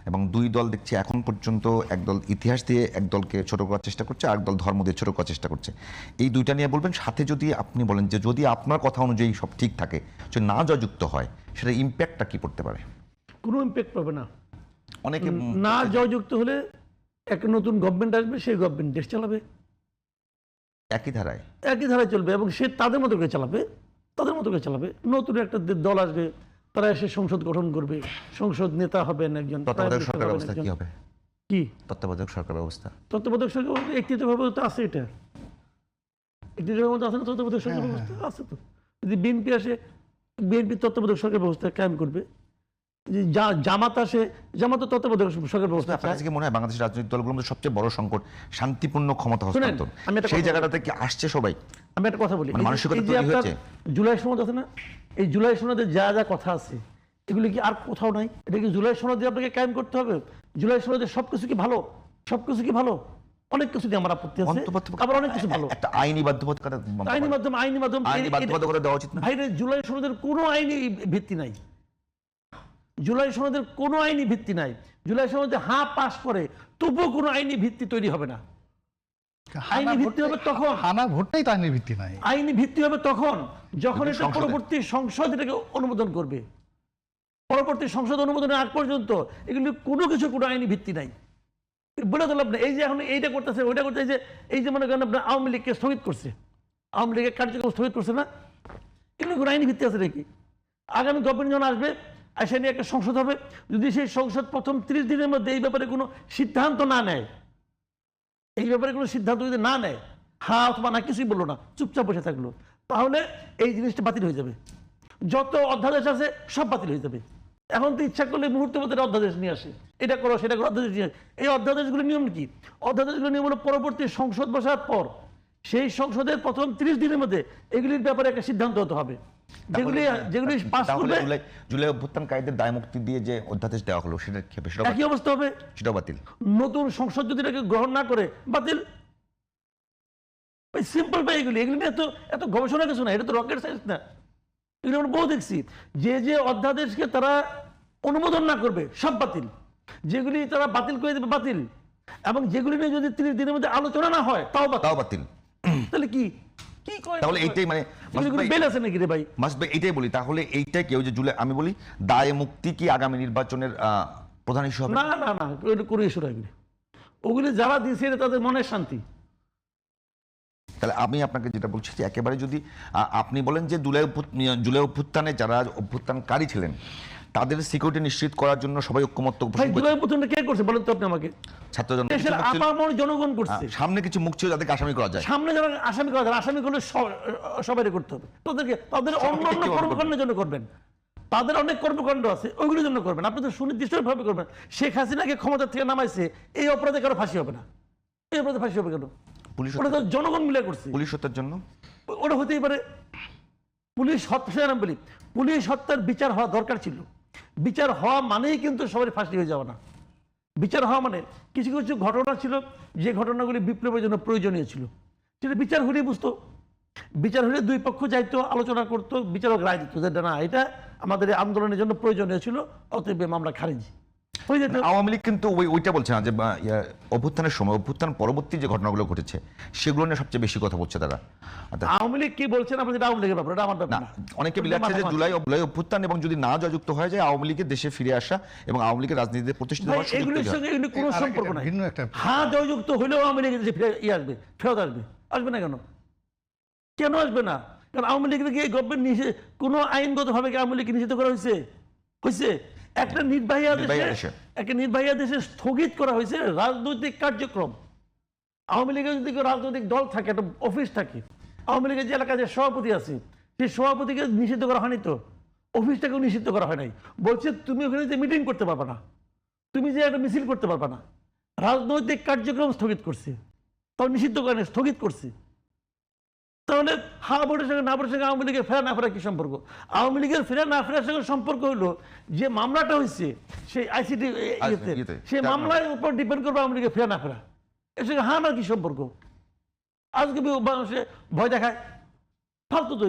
এবং দুই দল দেখছি এখন পর্যন্ত একদল ইতিহাস দিয়ে এক দলকে ছোট করার চেষ্টা করছে, আর একদল ধর্ম দিয়ে ছোট করার চেষ্টা করছে। এই দুইটা নিয়ে বলবেন, সাথে যদি আপনি বলেন যে যদি আপনার কথা অনুযায়ী সব ঠিক থাকে, যে না জয়যুক্ত হয়, সেটা ইম্প্যাক্টটা কি পড়তে পারে? কোনো ইম্প্যাক্ট পাবে না। অনেকে না জয়যুক্ত হলে একটা নতুন গভর্নমেন্ট আসবে, সেই গভর্নমেন্ট দেশ চালাবে একই ধারায় চলবে, এবং সে তাদের মতো করে চালাবে, নতুন একটা দল আসবে, তারা এসে সংসদ গঠন করবে, সংসদ নেতা হবেন একজন। তত্ত্বাবধায়ক সরকার ব্যবস্থা কি হবে? কি তত্ত্বাবধায়ক সরকার ব্যবস্থা? তত্ত্বাবধায়ক সরকার একটিভাবে তো আছে, এটা একটিভাবে মধ্যে আছে না? তত্ত্বাবধায়ক সরকার ব্যবস্থা আছে তো। যদি বিএনপি আসে, বিএনপি তত্ত্বাবধায়ক সরকার ব্যবস্থা কায়েম করবে। জামাত আসে, জামাত তত্ত্বাবধায়ক সরকার ব্যবস্থা। আপনার কাছে কি মনে হয় বাংলাদেশের রাজনৈতিক দলগুলোর মধ্যে সবচেয়ে বড় সংকট শান্তিপূর্ণ ক্ষমতা হস্তান্তর? সেই জায়গাটা থেকে আসছে সবাই। আমি একটা কথা বলি, মানসিকতা তৈরি হয়েছে। জুলাই সনদ আছে না, এই জুলাই সনদে যা যা কথা আছে এগুলি কি আর কোথাও নাই? এটা কি জুলাই সনদে আপনাকে কায়েম করতে হবে? জুলাই সনদে সবকিছু কি ভালো? সবকিছু কি ভালো? অনেক কিছু দিয়ে আমার আপত্তি আছে, আবার অনেক কিছু ভালো। একটা আইনি বাধ্যবাধকতা দেওয়া উচিত না? ভাইরে, জুলাই সনদের কোনো আইনি ভিত্তি নাই। জুলাই সনদের কোনো আইনি ভিত্তি নাই। জুলাই সনদে পাস করে তবুও কোনো আইনি ভিত্তি তৈরি হবে না। আইনি ভিত্তি হবে তখন, হানা ভোটটাই তো আইনি ভিত্তি নাই। আইনি ভিত্তি হবে তখন যখন এটা পরবর্তী সংসদ এটাকে অনুমোদন করবে। পরবর্তী সংসদ অনুমোদনের আগ পর্যন্ত এগুলি কোনো কিছু কোনো আইনি ভিত্তি নাই। বলে দিলাম না, এই যে এখন এইটা করতেছে, ওইটা করতেছে, এই যে মনে করেন আপনার আওয়ামী লীগকে স্থগিত করছে, আওয়ামী লীগের কার্যক্রম স্থগিত করছে না, এগুলো কোনো আইনি ভিত্তি আছে নাকি? আগামী গভর্নমেন্ট যখন আসবে, আসে নিয়ে একটা সংসদ হবে, যদি সেই সংসদ প্রথম 30 দিনের মধ্যে এই ব্যাপারে কোনো সিদ্ধান্ত না নেয়, এই ব্যাপারে কোনো সিদ্ধান্ত যদি না নেয়, অথবা না, কিছুই বললো না, চুপচাপ বসে থাকলো, তাহলে এই জিনিসটা বাতিল হয়ে যাবে। যত অধ্যাদেশ আছে সব বাতিল হয়ে যাবে। এখন তো ইচ্ছা করলে মুহূর্তের মধ্যে অধ্যাদেশ নিয়ে আসে, এটা করো সেটা করো, অধ্যাদেশ নিয়ে আসে। এই অধ্যাদেশগুলোর নিয়ম কি? অধ্যাদেশগুলোর নিয়ম হলো পরবর্তী সংসদ বসার পর সেই সংসদের প্রথম 30 দিনের মধ্যে এগুলির ব্যাপারে একটা সিদ্ধান্ত হতে হবে। যেগুলি পাস করবে, জুলাই অভ্যুত্থানকারীদের দায় মুক্তি দিয়ে যে অধ্যাদেশ দেওয়া হলো, সেটা একই অবস্থা হবে, সেটাও বাতিল। নতুন সংসদ যদি এটাকে গ্রহণ না করে, বাতিল। সিম্পল ভাই, এগুলি নিয়ে এত গবেষণা কিছু না, এটা তো রকেট সায়েন্স না। এগুলো আমরা বহু দেখছি, যে অধ্যাদেশকে তারা অনুমোদন না করবে সব বাতিল, যেগুলি তারা বাতিল করে দেবে বাতিল, এবং যেগুলি নিয়ে যদি 30 দিনের মধ্যে আলোচনা না হয় তাও বাতিল। তাহলে কি তাহলে এইটাই মানে বেল আছে নাকি রে ভাই? এইটাই বলি, তাহলে এইটাই কেউ যে জুলাই, আমি বলি দায় মুক্তি কি আগামী নির্বাচনের প্রধান ইস্যু হবে? না, কোনো ইস্যু না। ওগুলি যারা দিয়েছে তাদের মনের শান্তি। তাহলে আমি আপনাকে যেটা বলছি যে একেবারে যদি আপনি বলেন যে জুলাই অভ্যুত্থানে যারা অভ্যুত্থানকারী ছিলেন তাদের সিকিউরিটি নিশ্চিত করার জন্য সবাই ঐক্যমত্য জুলাই অভ্যুত্থানটা কে করছে বলেন তো আপনি আমাকে? ছাত্র জনগণ করছে। সামনে কিছু মুখ ছিল যাদেরকে আসামি করা যায়, সামনে যারা আসামি করা যায়, আসামি করলে সবাই করতে হবে। তাদের অন্য কর্মকাণ্ডের জন্য করবেন, তাদের অনেক কর্মকাণ্ড আছে, ওইগুলোর জন্য করবেন। আপনি তো সুনির্দিষ্টভাবে করবেন। শেখ হাসিনাকে ক্ষমতা থেকে নামাইছে, এই অপরাধে কারো ফাঁসি হবে না। এই অপরাধে ফাঁসি হবে কেন? ওটা তো জনগণ মিলে করছে। পুলিশ হত্যার জন্য ওটা হতেই পারে। পুলিশ হত্যা বলি, পুলিশ হত্যার বিচার হওয়া দরকার ছিল। বিচার হওয়া মানেই কিন্তু সবাই ফাঁসি হয়ে যাওয়া না। বিচার হওয়া মানে কিছু কিছু ঘটনা ছিল, যে ঘটনাগুলি বিপ্লবের জন্য প্রয়োজনীয় ছিল, সেটা বিচার হলেই বুঝতো। বিচার হলে দুই পক্ষ যাইতো, আলোচনা করতো, বিচারক রায় দিত যেটা না, এটা আমাদের আন্দোলনের জন্য প্রয়োজনীয় ছিল, অতএব মামলা খারিজ। আওয়ামী লীগ কিন্তু ওইটা বলছে না যে অভ্যুত্থানের সময়, অভ্যুত্থান পরবর্তী যে ঘটনাগুলো ঘটেছে সেগুলো নিয়ে সবচেয়ে বেশি কথা বলছে তারা। আওয়ামী লীগ কি বলছেন আপনি? আওয়ামী লীগের ব্যাপার, এটা আমার ব্যাপার না। অনেকে বলছে যে জুলাই অভ্যুত্থান এবং যদি না জয়যুক্ত হয়ে যায়, আওয়ামী লীগের দেশে ফিরে আসা এবং আওয়ামী লীগের রাজনীতিতে প্রতিষ্ঠিত হওয়ার এগুলোর সঙ্গে এগুলো কোনো সম্পর্ক নাই। জয়যুক্ত হলেও আওয়ামী লীগের দেশে আসবে, ফেরত আসবে। আসবে না কেন? কেন আসবে না? কারণ আওয়ামী লীগের কি গভর্নমেন্ট কোনো আইনগতভাবে আওয়ামী লীগকে নিষিদ্ধ করা হয়েছে? একটা নির্বাহী আদেশে স্থগিত করা হয়েছে রাজনৈতিক কার্যক্রম। আওয়ামী লীগের যদি রাজনৈতিক দল থাকে, একটা অফিস থাকে, আওয়ামী লীগের যে এলাকায় যে সভাপতি আছে, সেই সভাপতিকে নিষিদ্ধ করা হয়নি তো, অফিসটাকেও নিষিদ্ধ করা হয় নাই। বলছে তুমি ওখানে যে মিটিং করতে পারবে না, তুমি যে একটা মিছিল করতে পারবে না। রাজনৈতিক কার্যক্রম স্থগিত করছে, তাও নিষিদ্ধ করে স্থগিত করছে। তাহলে ভোটের সঙ্গে না ভোটের সঙ্গে আওয়ামী লীগের ফেরা না ফেরা কি সম্পর্ক? আওয়ামী লীগের ফেরা না ফেরার সঙ্গে সম্পর্ক হলো যে মামলাটা হয়েছে সেই আইসিটি, সেই মামলার উপর ডিপেন্ড করবে আওয়ামী লীগের ফেরা না ফেরা। এর সঙ্গে না কি সম্পর্ক? আজকে মানুষে ভয় দেখায়, ফালতু তো।